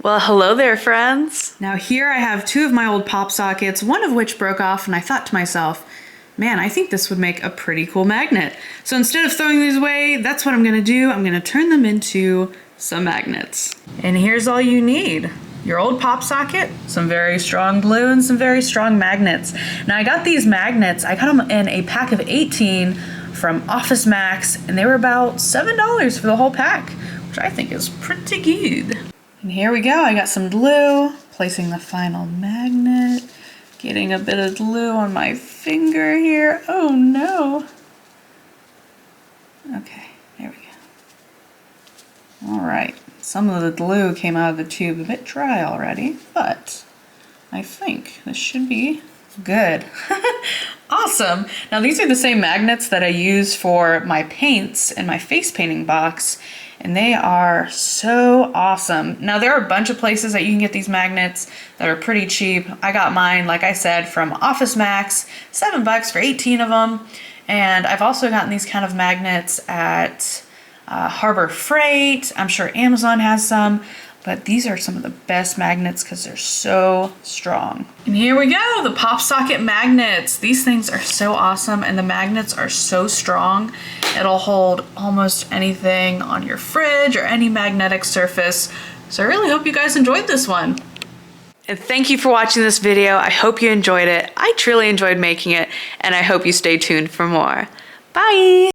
Well, hello there, friends. Now here I have two of my old pop sockets, one of which broke off, and I thought to myself, man, I think this would make a pretty cool magnet. So instead of throwing these away, that's what I'm gonna do. I'm gonna turn them into some magnets. And here's all you need. Your old pop socket, some very strong glue, and some very strong magnets. Now I got these magnets, I got them in a pack of 18 from Office Max, and they were about $7 for the whole pack, which I think is pretty good. And here we go, I got some glue, placing the final magnet, getting a bit of glue on my finger here. Oh no. Okay, there we go. All right, some of the glue came out of the tube a bit dry already, but I think this should be good. Awesome. Now these are the same magnets that I use for my paints in my face painting box, and they are so awesome. Now there are a bunch of places that you can get these magnets that are pretty cheap. I got mine, like I said, from Office Max, $7 for 18 of them. And I've also gotten these kind of magnets at Harbor Freight. I'm sure Amazon has some, but these are some of the best magnets because they're so strong. And here we go, the PopSocket Magnets. These things are so awesome, and the magnets are so strong. It'll hold almost anything on your fridge or any magnetic surface. So I really hope you guys enjoyed this one. And thank you for watching this video. I hope you enjoyed it. I truly enjoyed making it, and I hope you stay tuned for more. Bye!